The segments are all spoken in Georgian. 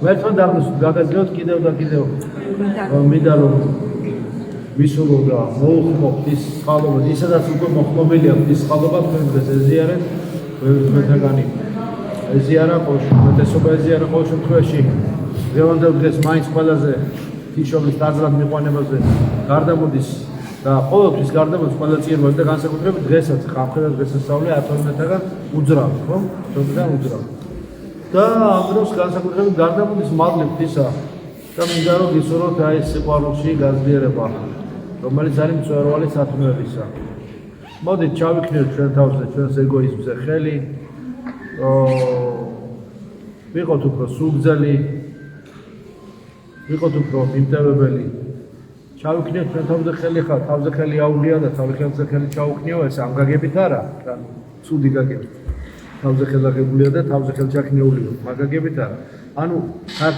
ერთმანეთს დაღმოს გაგაძლევთ კიდევ და კიდევ მინდა რომ ვისურვო და მოუხმობთ ის წყალობა, ისედაც უკვე მოხმობილი აქვს ის წყალობა თქვენ დღეს ეზიარეთ ერთმანეთაგანი ეზიარა ყოველ უმეტესობა ეზიარა ყოველ შემთხვევაში დღევანდელ დღეს მაინც ყველაზე თიშობის დაზრად მიყვანებაზე გარდამოდის და ყოველთვის გარდამოდის ყველა წიერბავი და განსაკუთრებით დღესაც ხამხელად დღესასწაული 12-მეთაგან უძრავ, ხო? თუმცა უძრავ. და ამ დროს განსაკუთრებით გარდამოდის მადლი ღვთისა და მინდა რომ გისურვოთ აი ეს სიყვარულში გაზრდიერება, რომელიც არის მწვერვალი სათნოებისა. მოდით ჩავიქნიოთ ჩვენ თავზე ჩვენს ეგოიზმზე ხელი, ვიყოთ უფრო სულგძელი, ვიყოთ უფრო მიმტევებელი. ჩავიქნიოთ ჩვენ თავზე ხელი ხარ, თავზე ხელი აუღია და თავზე ხელი ჩაუქნიო, ეს ამ გაგებით არა, ცუდი გაგებით. თავზე ხელი აგებულია და თავზე ხელი ჩაქნეულიო, მაგაგებით არა. ანუ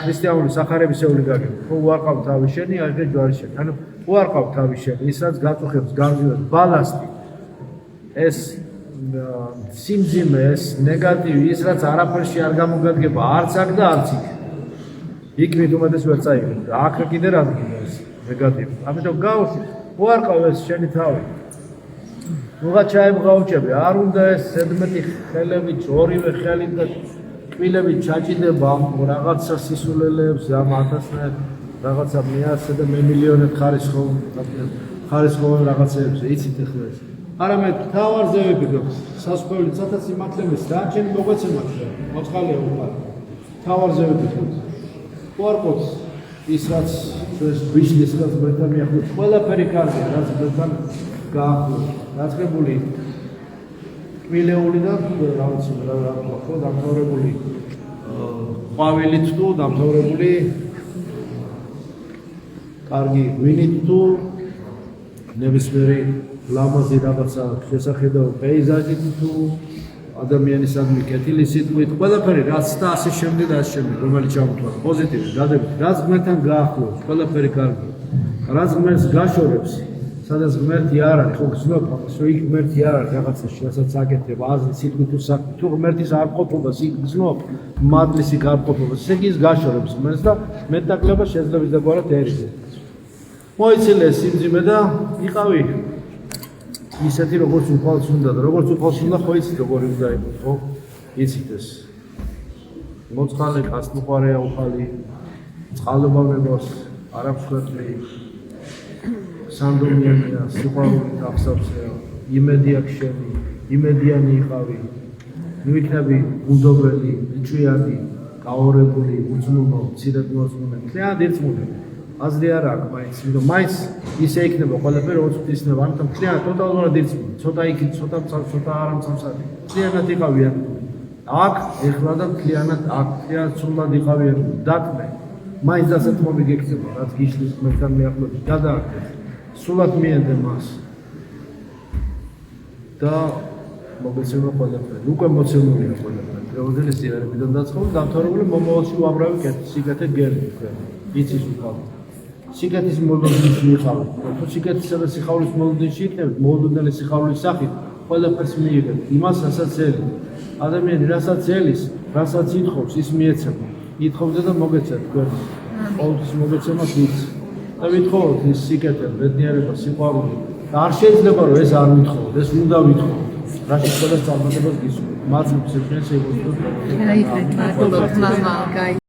ქრისტიანული სახარებისეული გაგებით. ხო უარყავ თავი შენი, აიღე ჯვარი შენი. ანუ უარყავ თავი შენი, ის რაც გაწუხებს, გამზირებს, ბალასტი. ეს სიმძიმე, ეს ნეგატივი, ის რაც არაფერში არ გამოგადგება, არც აქ და არც იქ. იქ მით უმეტეს ვერ წაიღებ და აქ კიდე რა გიქნება ეს ნეგატივი. ამიტომ გავუსი, უარყავ ეს შენი თავი. უღა ჩაებღაუჭები, არ უნდა ეს ზედმეტი ხელებით, ორივე ხელით და კბილებით ჩაჭიდება რაღაცა სისულელებს, ამ ათასნაირ რაღაცა მეასე და მემილიონად ხარისხოვან რაღაცეებზე, იცით ახლა ეს. არამედ თავარზე ვიფიქრობ, სასწავლი ცოტა სიმართლეს და ჩემი მოგვეცემათ, მოწყალია უყარ. თავარზე ვიფიქრობ. უარყოთ ის რაც ჩვენს გვიშლის რაც მერთან მიახლოს, ყველაფერი კარგია, რაც მერთან გაახლოს. დაწყებული კბილეული და რაღაც ხო დამთავრებული ყვავილით თუ დამთავრებული კარგი ღვინით თუ ნებისმიერი ლამაზი რაღაცა შესახედავ პეიზაჟით თუ ადამიანისადმი კეთილი სიტყვით ყველაფერი რაც და ასე შემდეგ და ასე შემდეგ რომელიც ჩამოთვალა პოზიტივი დადებით რაც ღმერთთან გაახლოს ყველაფერი კარგია რაც ღმერთს გაშორებს სადაც ღმერთი არ არის, ხო გძნობ, რომ იქ ღმერთი არ არის რაღაცაში, რასაც აკეთებ, აზრი, სიტყვით თუ საქმე, თუ ღმერთის არყოფობას იქ გძნობ, მადლის იქ არყოფობას, ესე იგი ის გაშორებს ღმერთს და მეტნაკლება შეძლებს დაგვარად ერიდე. მოიცილე სიმძიმე და იყავი ისეთი როგორც უფალს უნდა და როგორც უფალს უნდა ხო იცით როგორი უნდა იყოს, ხო? იცით ეს. მოწყალე კაცმოყარეა უფალი, წყალობა მეგოს, არაფშვეთლი სანდომიანია, სიყვარულით აღსავსეა, იმედია შენი, იმედიანი იყავი, მივიქნები უნდობელი, ჭვიანი, გაორებული, უძმუნო, მცირედ მოწმუნე, მთლიანად ერთმუნე. აზრი არ აქვს მაინც, იმიტომ მაინც ისე იქნება ყველაფერი, როგორც ღვთისნება, ამიტომ მთლიანად ტოტალურად ერთმუნე, ცოტა იქით, ცოტა მწავს, ცოტა არა მწავსად, მთლიანად იყავი აქ, ეხლა და მთლიანად აქ, მთლიანად სრულად იყავი დათმე, მაინც დასათმობი გექნება, რაც გიშლის ღმერთთან მიახლოებით, გადააკეთე. სულად მიენდე მას და მოგეცემა ყველაფერი, უკვე მოცემულია ყველაფერი. დღევანდელი ზიარებიდან დაწყებული დამთავრებული მომავალში უამრავი სიკეთე გელი თქვენ. იცის უკავ. სიკეთის მოლოდინში იყავით. თუ სიკეთისა და სიხარულის მოლოდინში იქნებით, მოლოდნელი სიხარულის სახით ყველაფერს მიიღებთ. იმას, რასაც ელი. ადამიანი რასაც ელის, რასაც ითხოვს, ის მიეცემა. ითხოვდა და მოგეცეთ თქვენ. ყოველთვის მოგეცემათ ის. და ვითხოვოთ ის სიკეთე, ბედნიერება, სიყვარული. და არ შეიძლება რომ ეს არ ვითხოვოთ, ეს უნდა ვითხოვოთ. რაში ყველა წარმატებას გისურვებთ. მადლობს თქვენ შეგვიძლია. მადლობა, მამა, გაი